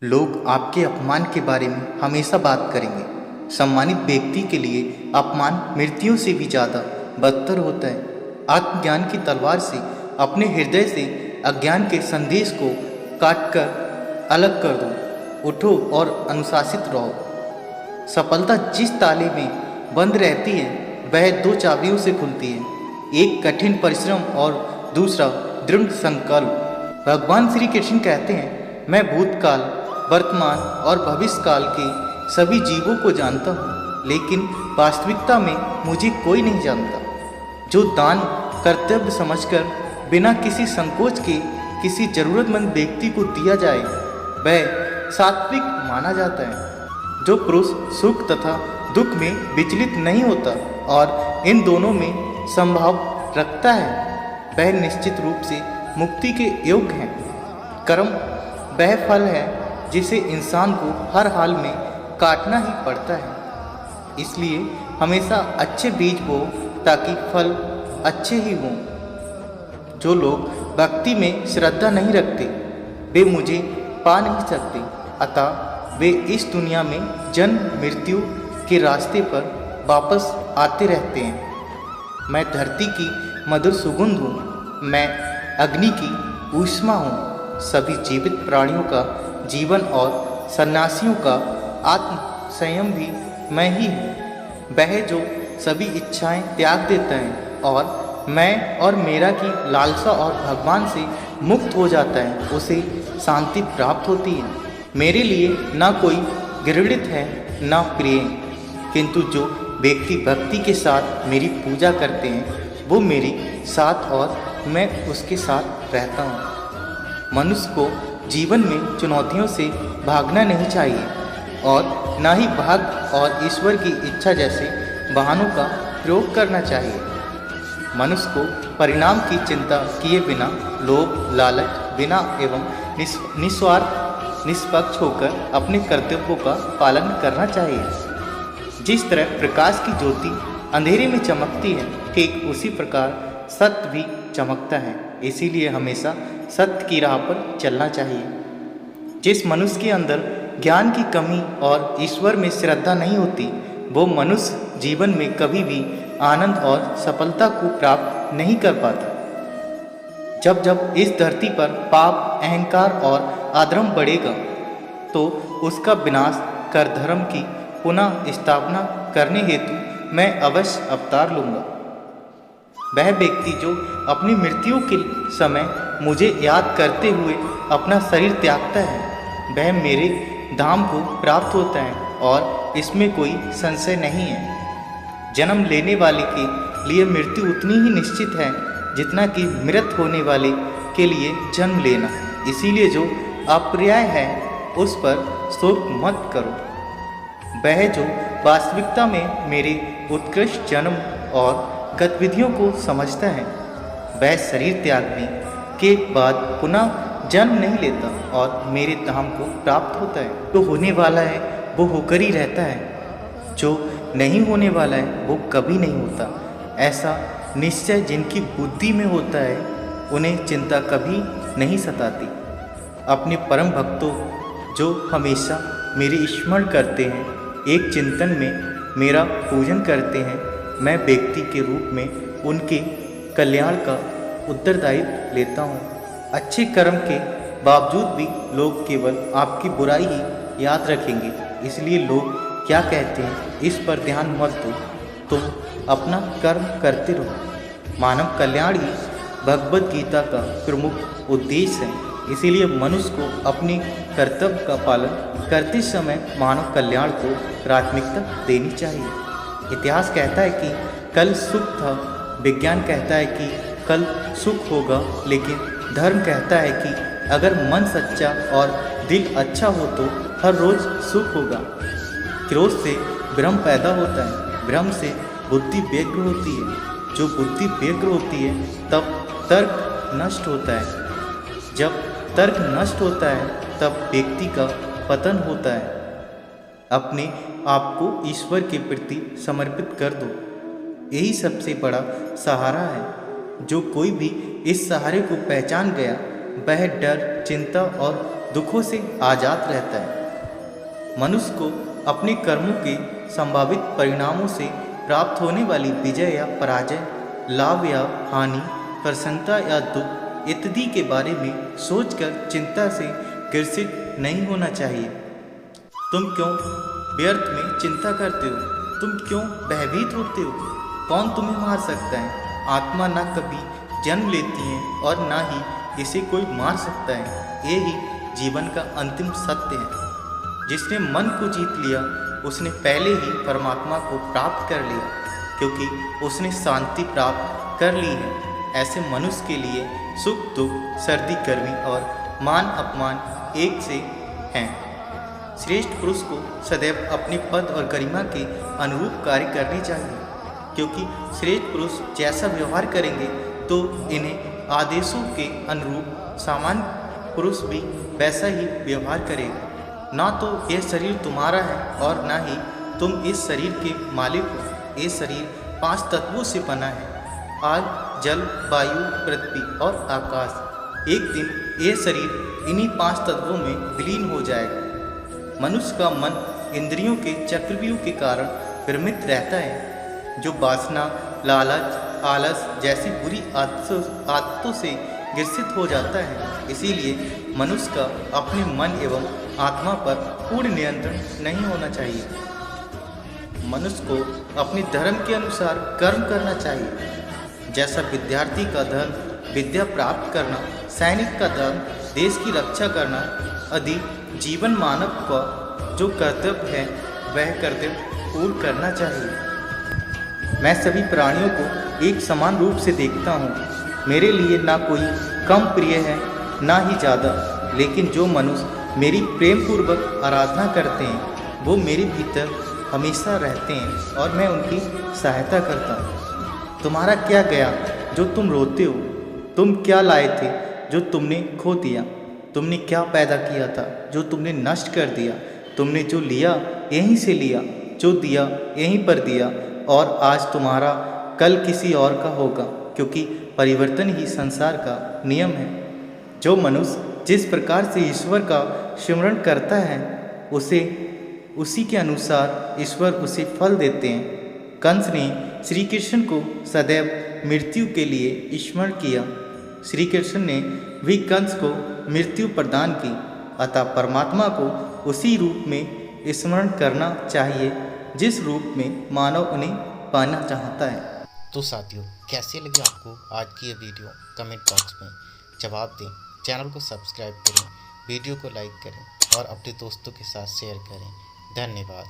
लोग आपके अपमान के बारे में हमेशा बात करेंगे। सम्मानित व्यक्ति के लिए अपमान मृत्यु से भी ज़्यादा बदतर होता है। आत्मज्ञान की तलवार से अपने हृदय से अज्ञान के संदेश को काटकर अलग कर दो। उठो और अनुशासित रहो। सफलता जिस ताले में बंद रहती है वह दो चाबियों से खुलती है, एक कठिन परिश्रम और दूसरा दृढ़ संकल्प। भगवान श्री कृष्ण कहते हैं, मैं भूतकाल, वर्तमान और भविष्य काल के सभी जीवों को जानता हूँ, लेकिन वास्तविकता में मुझे कोई नहीं जानता। जो दान कर्तव्य समझकर बिना किसी संकोच के किसी जरूरतमंद व्यक्ति को दिया जाए वह सात्विक माना जाता है। जो पुरुष सुख तथा दुख में विचलित नहीं होता और इन दोनों में संभाव रखता है वह निश्चित रूप से मुक्ति के योग्य है। कर्म वह फल है जिसे इंसान को हर हाल में काटना ही पड़ता है। इसलिए हमेशा अच्छे बीज बो ताकि फल अच्छे ही हों। जो लोग भक्ति में श्रद्धा नहीं रखते वे मुझे पा नहीं सकते, अतः वे इस दुनिया में जन्म मृत्यु के रास्ते पर वापस आते रहते हैं। मैं धरती की मधुर सुगंध हूँ, मैं अग्नि की ऊष्मा हूँ। सभी जीवित प्राणियों का जीवन और सन्यासियों का आत्म संयम भी मैं ही हूँ। वह जो सभी इच्छाएं त्याग देता है और मैं और मेरा की लालसा और भगवान से मुक्त हो जाता है, उसे शांति प्राप्त होती है। मेरे लिए ना कोई घृणित है ना प्रिय, किंतु जो व्यक्ति भक्ति के साथ मेरी पूजा करते हैं वो मेरे साथ और मैं उसके साथ रहता हूँ। मनुष्य को जीवन में चुनौतियों से भागना नहीं चाहिए और ना ही भाग और ईश्वर की इच्छा जैसे बहानों का प्रयोग करना चाहिए। मनुष्य को परिणाम की चिंता किए बिना लोभ लालच बिना एवं निस्वार्थ निष्पक्ष होकर अपने कर्तव्यों का पालन करना चाहिए। जिस तरह प्रकाश की ज्योति अंधेरे में चमकती है, ठीक उसी प्रकार सत्य भी चमकता है। इसीलिए हमेशा सत्य की राह पर चलना चाहिए। जिस मनुष्य के अंदर ज्ञान की कमी और ईश्वर में श्रद्धा नहीं होती वो मनुष्य जीवन में कभी भी आनंद और सफलता को प्राप्त नहीं कर पाता। जब जब इस धरती पर पाप अहंकार और अधर्म बढ़ेगा तो उसका विनाश कर धर्म की पुनः स्थापना करने हेतु मैं अवश्य अवतार लूँगा। वह व्यक्ति जो अपनी मृत्यु के समय मुझे याद करते हुए अपना शरीर त्यागता है वह मेरे धाम को प्राप्त होता है और इसमें कोई संशय नहीं है। जन्म लेने वाले के लिए मृत्यु उतनी ही निश्चित है जितना कि मृत होने वाले के लिए जन्म लेना। इसीलिए जो अपर्याय है उस पर शोक मत करो। वह जो वास्तविकता में मेरे उत्कृष्ट जन्म और गतिविधियों को समझता है वह शरीर त्यागने के बाद पुनः जन्म नहीं लेता और मेरे धाम को प्राप्त होता है। जो होने वाला है वो होकर ही रहता है, जो नहीं होने वाला है वो कभी नहीं होता। ऐसा निश्चय जिनकी बुद्धि में होता है उन्हें चिंता कभी नहीं सताती। अपने परम भक्तों जो हमेशा मेरे स्मरण करते हैं, एक चिंतन में मेरा पूजन करते हैं, मैं व्यक्ति के रूप में उनके कल्याण का उत्तरदायित्व लेता हूँ। अच्छे कर्म के बावजूद भी लोग केवल आपकी बुराई ही याद रखेंगे। इसलिए लोग क्या कहते हैं इस पर ध्यान मत दो, तुम अपना कर्म करते रहो। मानव कल्याण ही भगवद गीता का प्रमुख उद्देश्य है। इसीलिए मनुष्य को अपने कर्तव्य का पालन करते समय मानव कल्याण को प्राथमिकता देनी चाहिए। इतिहास कहता है कि कल सुख था, विज्ञान कहता है कि कल सुख होगा, लेकिन धर्म कहता है कि अगर मन सच्चा और दिल अच्छा हो तो हर रोज़ सुख होगा। क्रोध से भ्रम पैदा होता है, भ्रम से बुद्धि व्यग्र होती है, जो बुद्धि व्यग्र होती है तब तर्क नष्ट होता है। जब तर्क नष्ट होता है तब व्यक्ति का पतन होता है। अपने आप को ईश्वर के प्रति समर्पित कर दो, यही सबसे बड़ा सहारा है। जो कोई भी इस सहारे को पहचान गया वह डर चिंता और दुखों से आज़ाद रहता है। मनुष्य को अपने कर्मों के संभावित परिणामों से प्राप्त होने वाली विजय या पराजय, लाभ या हानि, प्रसन्नता या दुख इत्यादि के बारे में सोचकर चिंता से ग्रसित नहीं होना चाहिए। तुम क्यों व्यर्थ में चिंता करते हो? तुम क्यों भयभीत होते हो? कौन तुम्हें मार सकता है? आत्मा न कभी जन्म लेती है और न ही इसे कोई मार सकता है। ये ही जीवन का अंतिम सत्य है। जिसने मन को जीत लिया उसने पहले ही परमात्मा को प्राप्त कर लिया, क्योंकि उसने शांति प्राप्त कर ली है। ऐसे मनुष्य के लिए सुख दुख, सर्दी गर्मी और मान अपमान एक से हैं। श्रेष्ठ पुरुष को सदैव अपने पद और गरिमा के अनुरूप कार्य करने चाहिए, क्योंकि श्रेष्ठ पुरुष जैसा व्यवहार करेंगे तो इन्हें आदेशों के अनुरूप सामान्य पुरुष भी वैसा ही व्यवहार करेगा। ना तो यह शरीर तुम्हारा है और ना ही तुम इस शरीर के मालिक हो। ये शरीर 5 तत्वों से बना है, आग, जल, वायु, पृथ्वी और आकाश। एक दिन ये शरीर इन्हीं 5 तत्वों में विलीन हो जाएगा। मनुष्य का मन इंद्रियों के चक्रव्यूह के कारण भ्रमित रहता है, जो वासना, लालच, आलस जैसी बुरी आदतों से ग्रसित हो जाता है। इसीलिए मनुष्य का अपने मन एवं आत्मा पर पूर्ण नियंत्रण नहीं होना चाहिए। मनुष्य को अपने धर्म के अनुसार कर्म करना चाहिए। जैसा विद्यार्थी का धर्म विद्या प्राप्त करना, सैनिक का धर्म देश की रक्षा करना आदि जीवन मानव का जो कर्तव्य है वह कर्तव्य पूर्ण करना चाहिए। मैं सभी प्राणियों को एक समान रूप से देखता हूँ। मेरे लिए ना कोई कम प्रिय है ना ही ज़्यादा, लेकिन जो मनुष्य मेरी प्रेम पूर्वक आराधना करते हैं वो मेरे भीतर हमेशा रहते हैं और मैं उनकी सहायता करता हूँ। तुम्हारा क्या गया जो तुम रोते हो? तुम क्या लाए थे जो तुमने खो दिया? तुमने क्या पैदा किया था जो तुमने नष्ट कर दिया? तुमने जो लिया यहीं से लिया, जो दिया यहीं पर दिया, और आज तुम्हारा कल किसी और का होगा, क्योंकि परिवर्तन ही संसार का नियम है। जो मनुष्य जिस प्रकार से ईश्वर का स्मरण करता है उसी के अनुसार ईश्वर उसे फल देते हैं। कंस ने श्री कृष्ण को सदैव मृत्यु के लिए स्मरण किया। श्री कृष्ण ने भी कंस को मृत्यु प्रदान की। अतः परमात्मा को उसी रूप में स्मरण करना चाहिए जिस रूप में मानव उन्हें पाना चाहता है। तो साथियों, कैसे लगी आपको आज की ये वीडियो? कमेंट बॉक्स में जवाब दें। चैनल को सब्सक्राइब करें, वीडियो को लाइक करें और अपने दोस्तों के साथ शेयर करें। धन्यवाद।